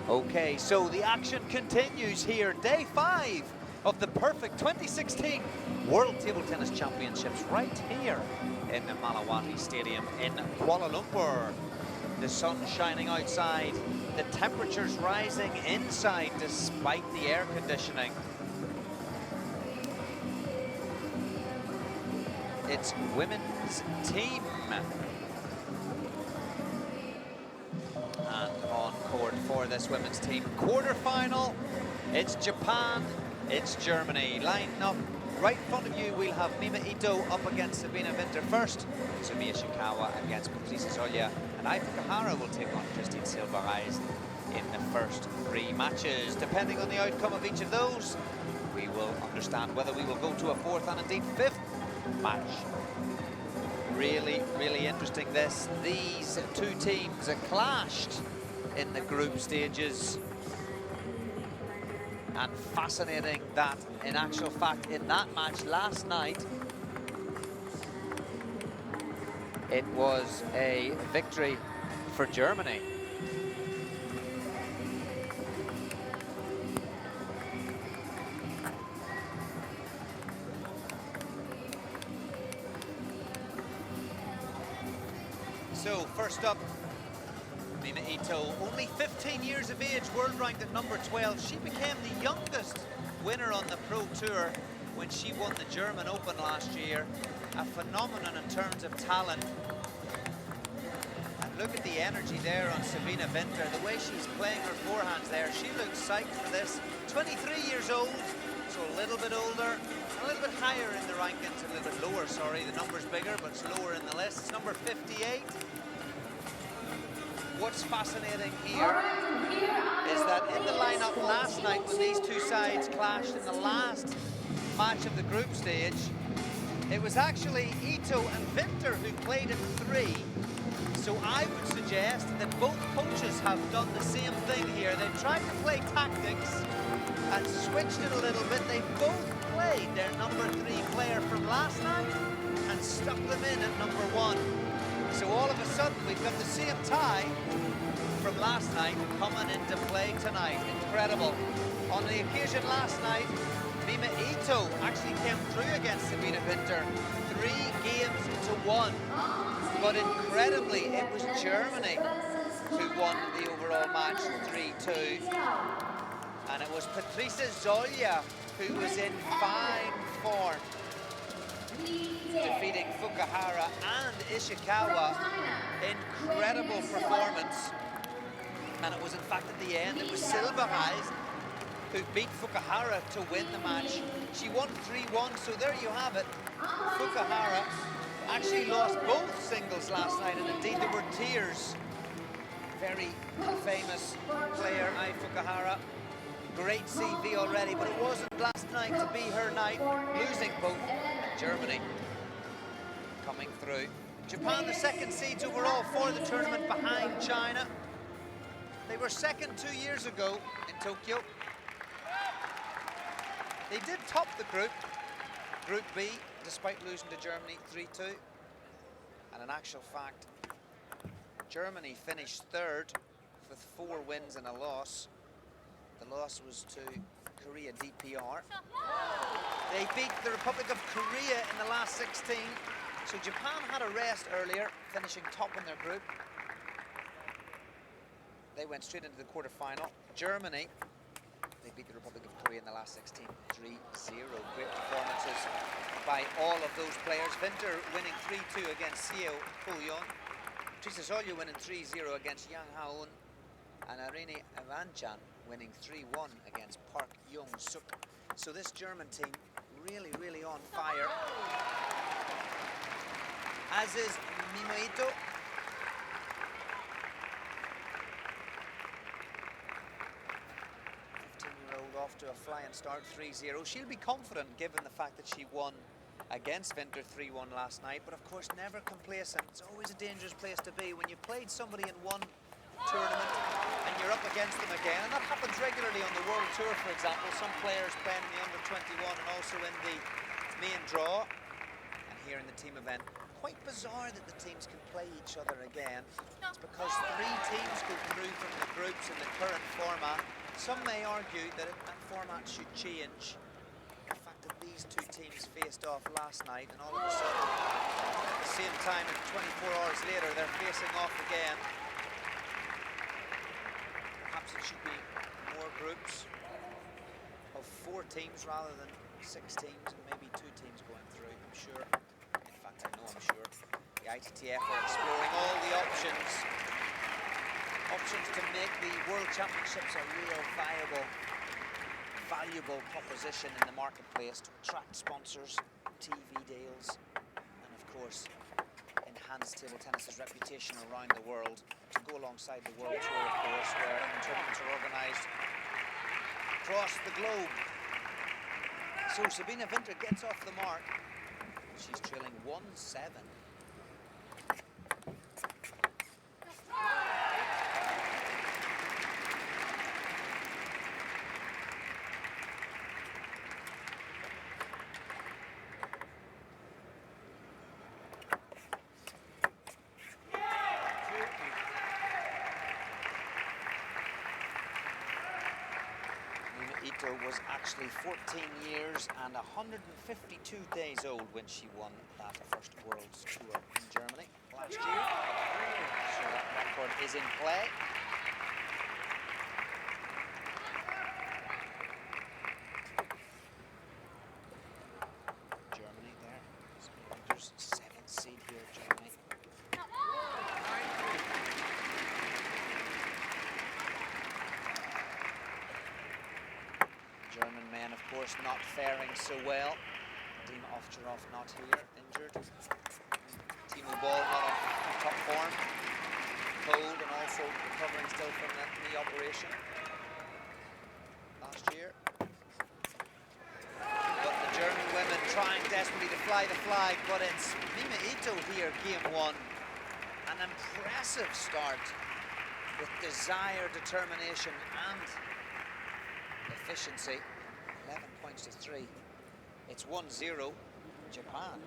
Okay, so the action continues here. Day 5 of the perfect 2016 World Table Tennis Championships right here in the Malawati Stadium in Kuala Lumpur. The sun shining outside, the temperatures rising inside despite the air conditioning. It's women's team. And on court for this women's team quarter-final, it's Japan, it's Germany. Lining up right in front of you, we'll have Mima Ito up against Sabine WINTER first, Sumiya Ishikawa against Patrice Zolia, and Ai Fukuhara will take on Christine Silbereis in the first 3 matches. Depending on the outcome of each of those, we will understand whether we will go to a 4th and indeed 5th match. Really, really interesting this. These 2 teams are clashed in the group stages. And fascinating that, in actual fact, in that match last night, it was a victory for Germany. So, first up, Mima Ito, only 15 years of age, world ranked at number 12. She became the youngest winner on the Pro Tour when she won the German Open last year. A phenomenon in terms of talent. And look at the energy there on Sabine WINTER, the way she's playing her forehands there. She looks psyched for this. 23 years old, so a little bit older, a little bit higher in the rankings, a little bit lower, sorry. The number's bigger, but it's lower in the list. It's number 58. What's fascinating here is that in the lineup last night when these 2 sides clashed in the last match of the group stage, it was actually Ito and WINTER who played at 3. So I would suggest that both coaches have done the same thing here. They've tried to play tactics and switched it a little bit. They both played their number 3 player from last night and stuck them in at number 1. So all of a sudden we've got the same tie from last night coming into play tonight. Incredible. On the occasion last night, Mima Ito actually came through against Sabine WINTER 3 games to 1. But incredibly, it was Germany who won the overall match 3-2. And it was Patrice Zolia who was in fine form, defeating Fukuhara and Ishikawa. Incredible performance. And it was in fact at the end, it was Silbereis who beat Fukuhara to win the match. She won 3-1, so there you have it. Fukuhara actually lost both singles last night, and indeed there were tears. Very famous player, Ai Fukuhara. Great CV already, but it wasn't last night to be her night, losing both. Germany coming through. Japan, the second seeds overall for the tournament behind China. They were second 2 years ago in Tokyo. They did top the group, Group B, despite losing to Germany 3-2. And in actual fact, Germany finished third with 4 wins and a loss. The loss was to Korea DPR. They beat the Republic of Korea in the last 16. So Japan had a rest earlier, finishing top in their group. They went straight into the quarterfinal. Germany, they beat the Republic of Korea in the last 16, 3-0. Great performances by all of those players. Winter winning 3-2 against Seo Pulyon. Trisa Solyu winning 3-0 against Yang Haon. And Irene Evanchan winning 3-1 against Park Young-suk. So this German team really, really on fire. As is Mima Ito. Off to a flying start, 3-0. She'll be confident given the fact that she won against Winter 3-1 last night, but of course never complacent. It's always a dangerous place to be when you've played somebody in one tournament and you're up against them again, and that happens regularly on the World Tour, for example. Some players playing in the under-21 and also in the main draw, and here in the team event. Quite bizarre that the teams can play each other again. It's because 3 teams go through from the groups in the current format. Some may argue that that format should change. The fact that these 2 teams faced off last night and all of a sudden, at the same time and 24 hours later, they're facing off again. Perhaps it should be more groups of 4 teams rather than 6 teams and maybe 2 teams going through, I'm sure. In fact, I know I'm sure. The ITTF are exploring all the options to make the World Championships a real valuable proposition in the marketplace to attract sponsors, TV deals, and of course enhance table tennis's reputation around the world, to go alongside the World Tour, of course, where tournaments are organised across the globe. So Sabine WINTER gets off the mark. She's trailing 1-7. Ito was actually 14 years and 152 days old when she won that first World Tour in Germany last year. So that record is in play. Germany there. There's 7th seed here, Germany. German men, of course, not faring so well. Dima Ovtcharov not here, injured. Timo Boll not on top form. Cold and also recovering still from that knee operation last year. But the German women trying desperately to fly the flag, but it's Mima Ito here, game 1. An impressive start with desire, determination and efficiency. 11 points to 3. It's 1-0 Japan.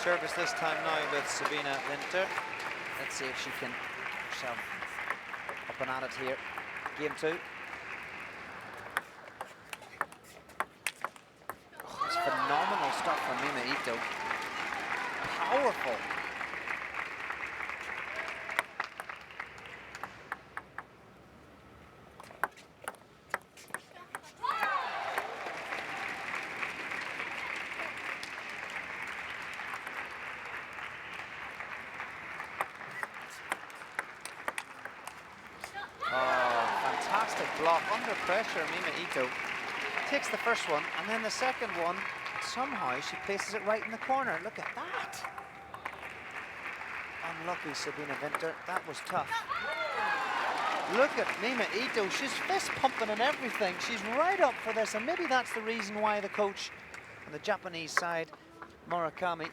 Service this time now with Sabine WINTER. Let's see if she can herself up and at it here. game 2. Oh, it's phenomenal stuff from Mima Ito. Powerful. Fantastic block under pressure. Mima Ito takes the first one, and then the second one, somehow she places it right in the corner. Look at that. Unlucky Sabine WINTER. That was tough. Look at Mima Ito. She's fist pumping and everything. She's right up for this, and maybe that's the reason why the coach on the Japanese side, Murakami,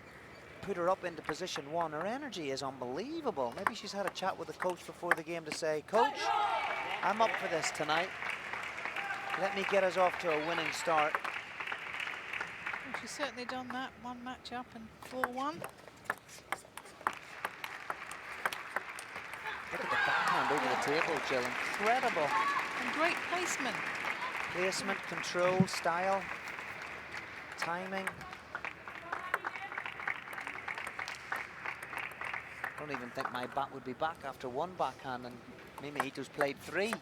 put her up into position 1. Her energy is unbelievable. Maybe she's had a chat with the coach before the game to say, Coach, I'm up for this tonight. Let me get us off to a winning start. Well, she's certainly done that. One match up and 4-1. Look at the backhand over the table, Jill. Incredible. And great placement. Placement, control, style, timing. I don't even think my bat would be back after one backhand, and Mima Ito's played 3.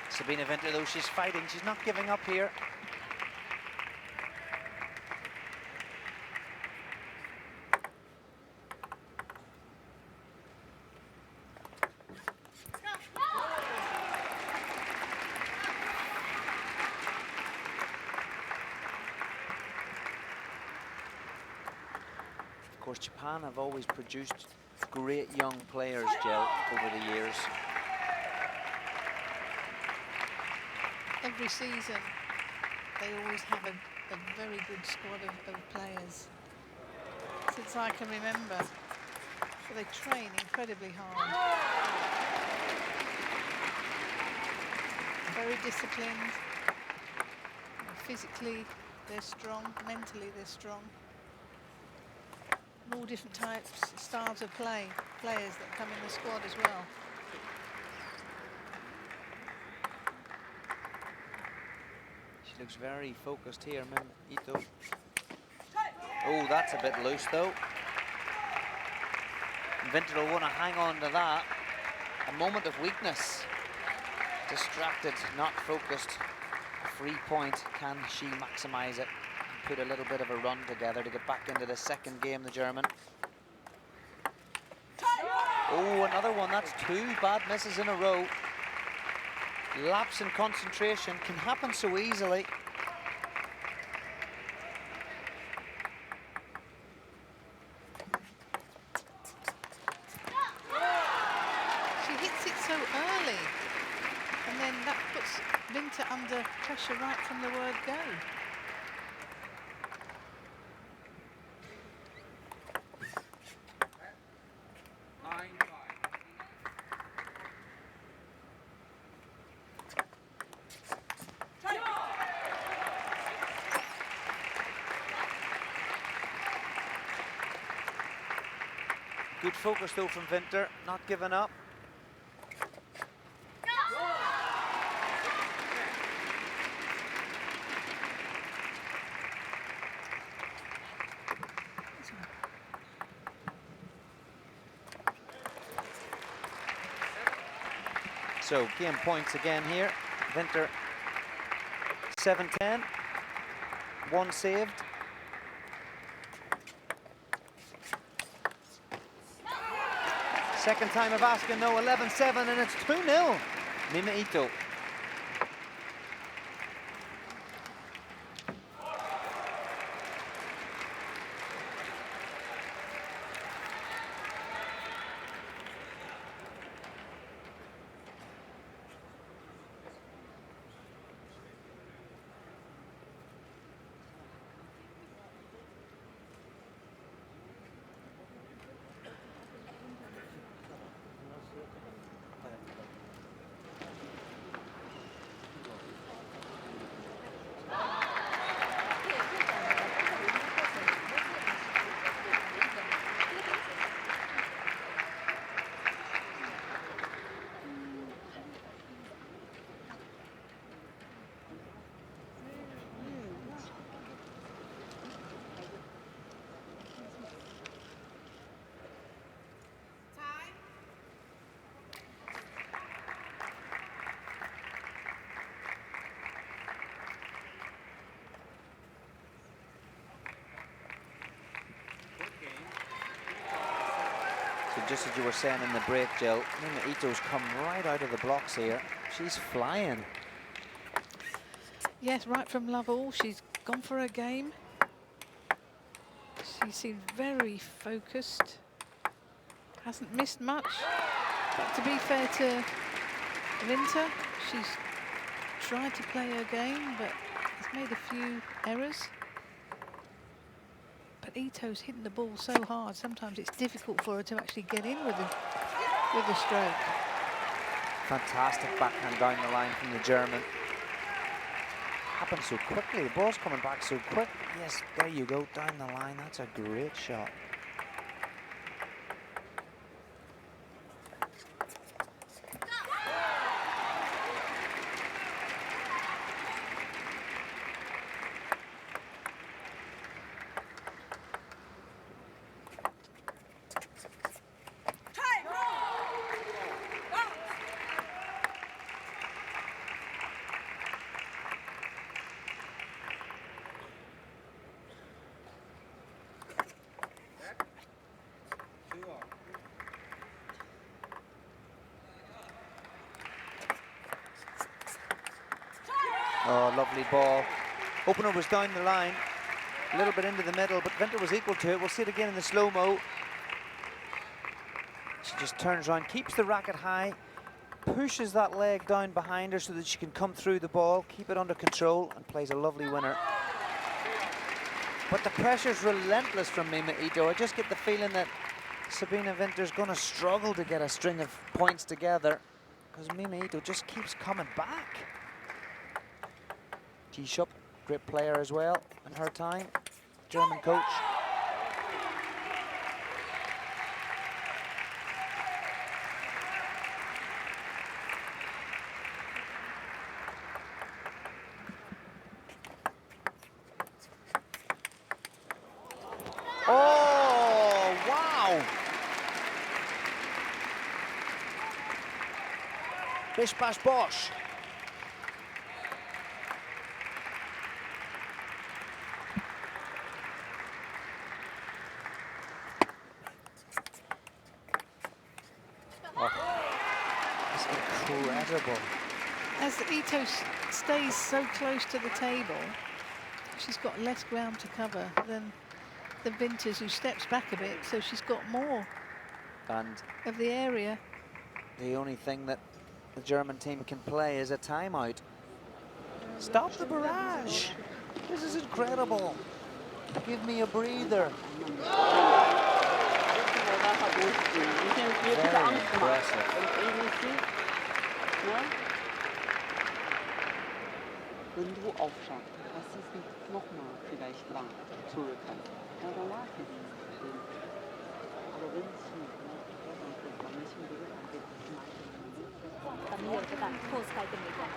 Sabine WINTER, though, she's fighting. She's not giving up here. Of course, Japan have always produced great young players, Jill, over the years. Every season, they always have a very good squad of players. Since I can remember. So they train incredibly hard. Very disciplined. Physically, they're strong. Mentally, they're strong. And all different types, styles of players that come in the squad as well. She looks very focused here, Mima Ito. Oh, that's a bit loose, though. WINTER will want to hang on to that. A moment of weakness. Distracted, not focused. A free point. Can she maximise it? Put a little bit of a run together to get back into the second game, the German. Oh, another one. That's 2 bad misses in a row. Lapse in concentration can happen so easily. She hits it so early, and then that puts WINTER under pressure right from the word go. Good focus though from WINTER, not giving up. So game points again here. WINTER 7-10, 1 saved. Second time of asking, no, 11-7, and it's 2-0. Mima Ito. just as you were saying in the break, Jill, Mima Ito's come right out of the blocks here. She's flying. Yes, right from love all, she's gone for a game. She seems very focused. Hasn't missed much. But to be fair to Winter, she's tried to play her game, but has made a few errors. But Ito's hitting the ball so hard, sometimes it's difficult for her to actually get in with the stroke. Fantastic backhand down the line from the German. Happened so quickly, the ball's coming back so quick. Yes, there you go, down the line. That's a great shot. Oh, lovely ball. Opener was down the line, a little bit into the middle, but Winter was equal to it. We'll see it again in the slow-mo. She just turns around, keeps the racket high, pushes that leg down behind her so that she can come through the ball, keep it under control, and plays a lovely winner. But the pressure's relentless from Mima Ito. I just get the feeling that Sabine Winter's going to struggle to get a string of points together because Mima Ito just keeps coming back. G-Shop, great player as well in her time, German coach. Oh, wow! Bish bash bosh. Incredible. As Ito stays so close to the table, she's got less ground to cover than the Winters, who steps back a bit, so she's got more And of the area. the only thing that the German team can play is a timeout. Stop the barrage. This is incredible. Give me a breather. Very impressive. Wenn du aufschaust, dass es nicht nochmal vielleicht lang zurück kann. Ja, dann lag es den. Aber wenn es nicht, dann müssen wir見えるとかコース変えてもいいから、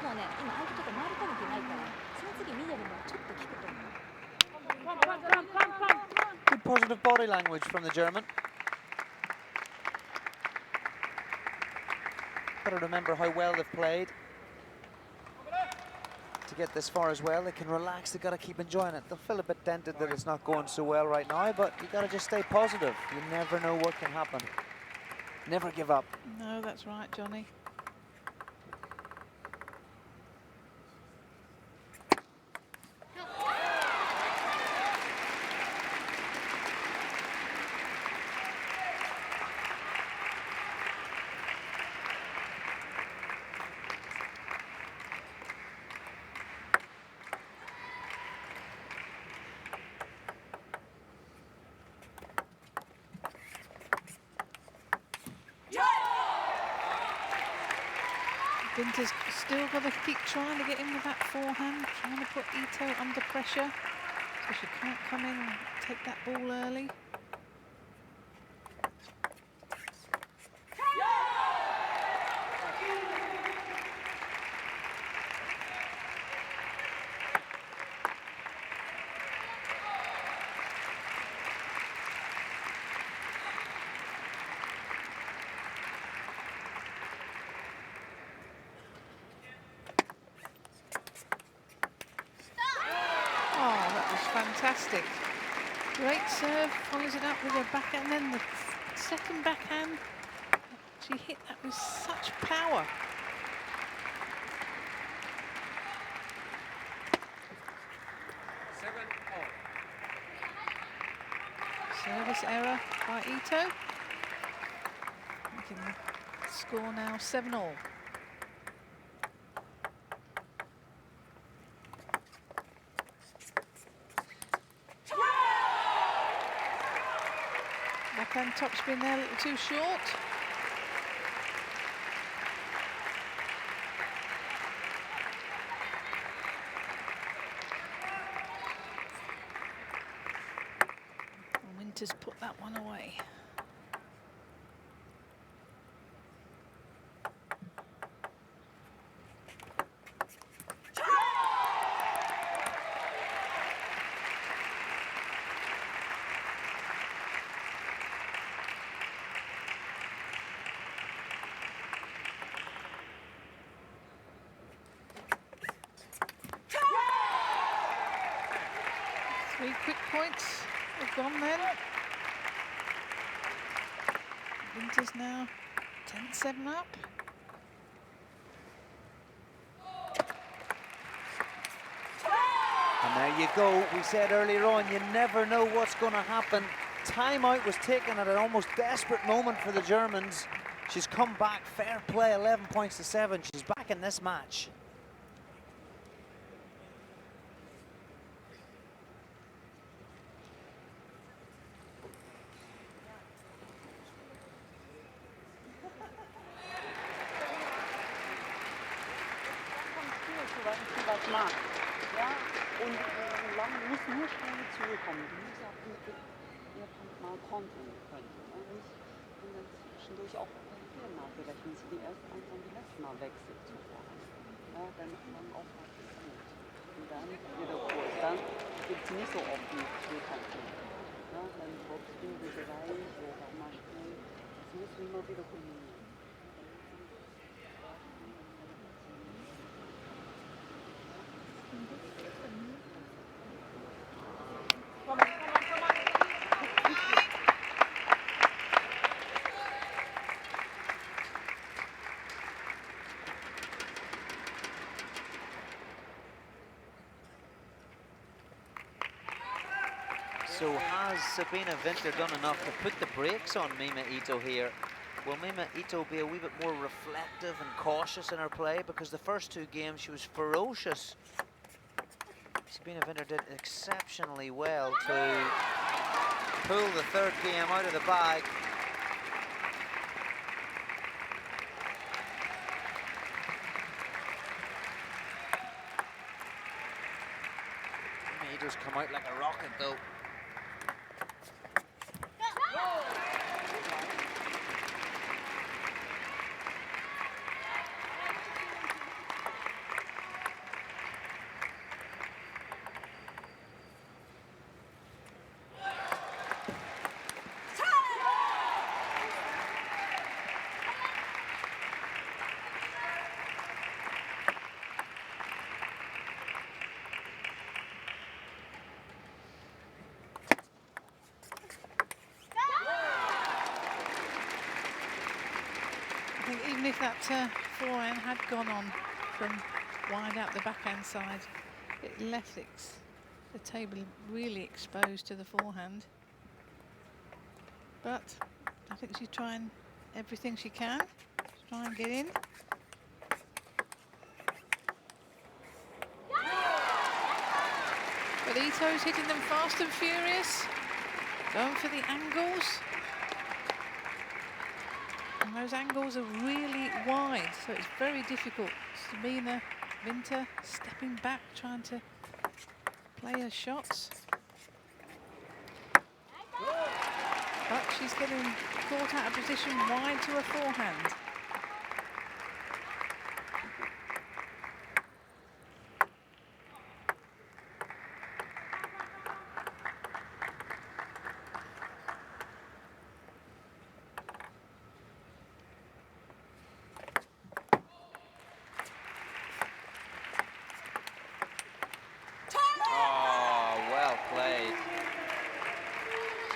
もうね今相手ちょっと回り込めてないからその次ミドルもちょっと効くと思う。 Good positive body language from the German. Got to remember how well they've played. To get this far as well, they can relax, they've got to keep enjoying it. They'll feel a bit dented that it's not going so well right now, but you've got to just stay positive. You never know what can happen. Never give up. No, that's right, Johnny. Winter's still got to keep trying to get in with that forehand, trying to put Ito under pressure, so she can't come in and take that ball early. Fantastic. Great serve, follows it up with her backhand, and then the second backhand, she hit that with such power. Service error by Ito. Making the score now 7-all. Backhand topspin there, a little too short. And Winter's put that one away. Three quick points have gone then. Winter's now 10-7 up. And there you go. We said earlier on, you never know what's going to happen. Timeout was taken at an almost desperate moment for the Germans. She's come back, fair play, 11 points to 7. She's back in this match. Was macht. Ja, und lang muss nur schnell zurückkommen. Die muss auch mit ihr mal kontern können. Ja, nicht, und dann zwischendurch auch reagieren mal, vielleicht wenn sie die erste und die letzte Mal wechselt zuvor. Ja, dann auch mal gut. Und dann wieder kurz. Dann gibt es nicht so oft die Zurückhaltung. Ja, dann Topspin, die Bereich oder mal schnell. Das muss immer wieder kombinieren. So has Sabine WINTER done enough to put the brakes on Mima Ito here? Will Mima Ito be a wee bit more reflective and cautious in her play? Because the first two games she was ferocious. Sabine WINTER did exceptionally well to pull the third game out of the bag. Mima Ito's come out like a rocket though. Even if that forehand had gone on from wide out the backhand side, it left the table really exposed to the forehand. But I think she's trying everything she can to try and get in. But Ito's hitting them fast and furious, going for the angles. And those angles are really wide, so it's very difficult. Sabine WINTER stepping back, trying to play her shots. But she's getting caught out of position wide to her forehand.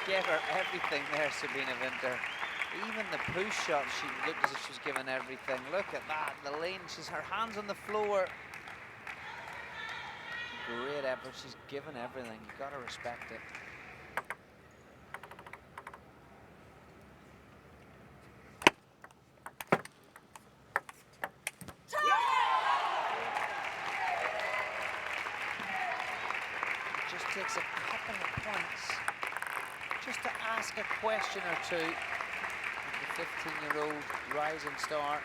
Get her her everything there, Sabine WINTER. Even the push shot, she looked as if she was giving everything. Look at that, the lane, she's her hands on the floor. Great effort, she's given everything. You've got to respect it. It just takes a couple of points just to ask a question or two. The 15-year-old rising star.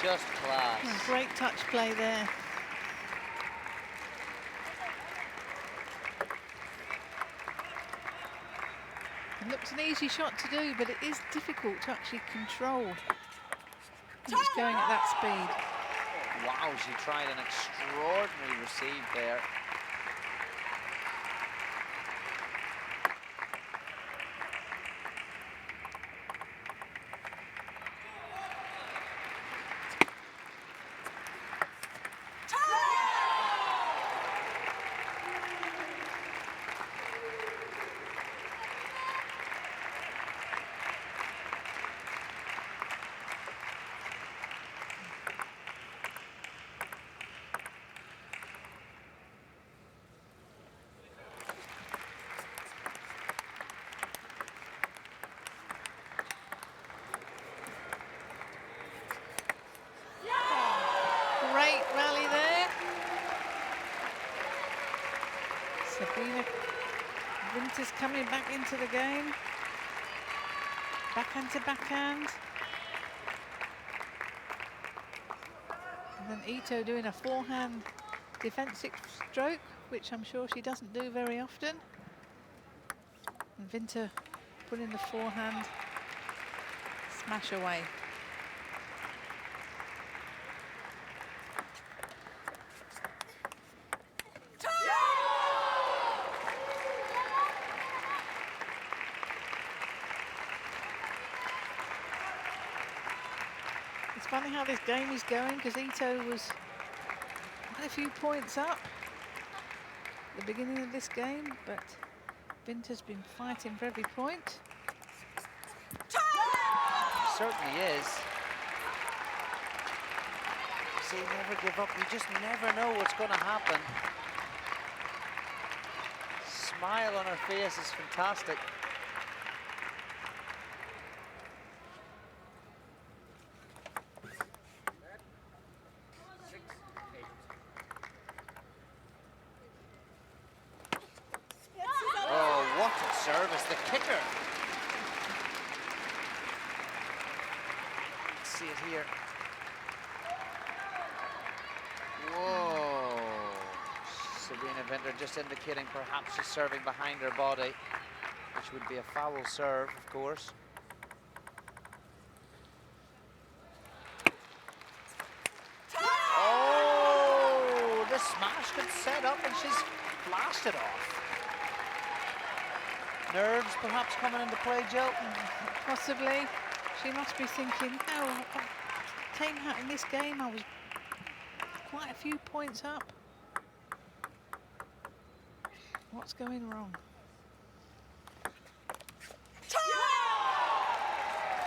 Just class. Oh, great touch play there. It looks an easy shot to do, but it is difficult to actually control when it's going at that speed. Wow, she tried an extraordinary receive there. Great rally there. Sabine WINTER's coming back into the game. Backhand to backhand. And then Ito doing a forehand defensive stroke, which I'm sure she doesn't do very often. And WINTER putting the forehand smash away. It's funny how this game is going, because Ito was quite a few points up at the beginning of this game, but WINTER's been fighting for every point. Certainly is. See, never give up. You just never know what's going to happen. Smile on her face is fantastic. Oh, what a service, the kicker. Let's see it here. Whoa. Sabine WINTER just indicating perhaps she's serving behind her body, which would be a foul serve, of course. Oh, the smash gets set up and she's flashed it off. Nerves perhaps coming into play, Jill? Possibly. She must be thinking, no, I came out in this game, I was quite a few points up. What's going wrong?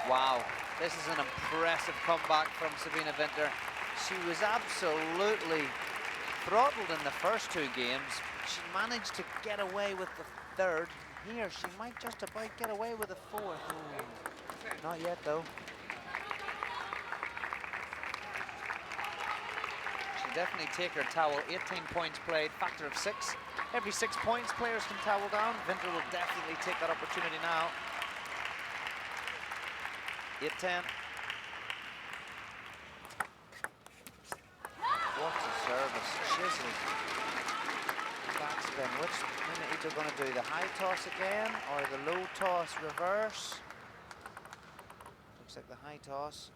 Wow, this is an impressive comeback from Sabine WINTER. She was absolutely throttled in the first two games. She managed to get away with the third. Here, she might just about get away with the fourth. Not yet, though. She'll definitely take her towel. 18 points played, factor of 6. Every 6 points, players can towel down. WINTER will definitely take that opportunity now. 8-10. What a service. Chiseled. Backspin. Which minute Ito going to do? The high toss again or the low toss reverse? Looks like the high toss.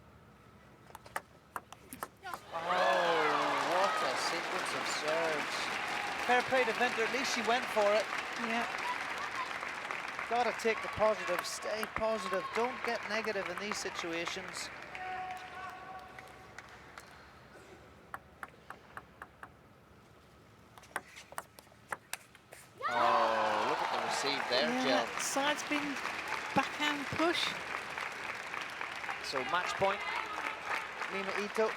Oh, what a sequence of serves. Fair play to WINTER, at least she went for it. Yeah. Got to take the positive, stay positive, don't get negative in these situations. Oh, look at the receive there, Yeah, Jill. side spin, backhand push. So match point, Mima Ito.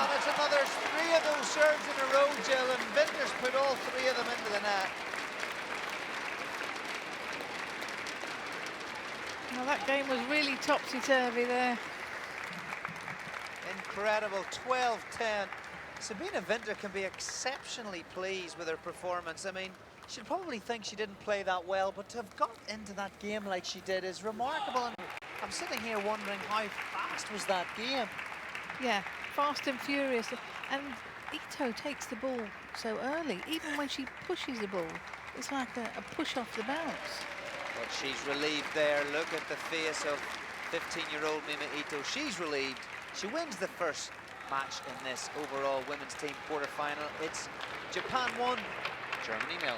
That's another 3 of those serves in a row, Jill, and Winter's put all 3 of them into the net. Well, that game was really topsy-turvy there. Incredible, 12-10. Sabine WINTER can be exceptionally pleased with her performance. I mean, she'd probably think she didn't play that well, but to have got into that game like she did is remarkable. And I'm sitting here wondering how fast was that game? Yeah, fast and furious. And Ito takes the ball so early. Even when she pushes the ball, it's like a push off the bounce. But she's relieved there. Look at the face of 15-year-old Mima Ito. She's relieved. She wins the first match in this overall women's team quarterfinal. It's Japan 1, Germany 0.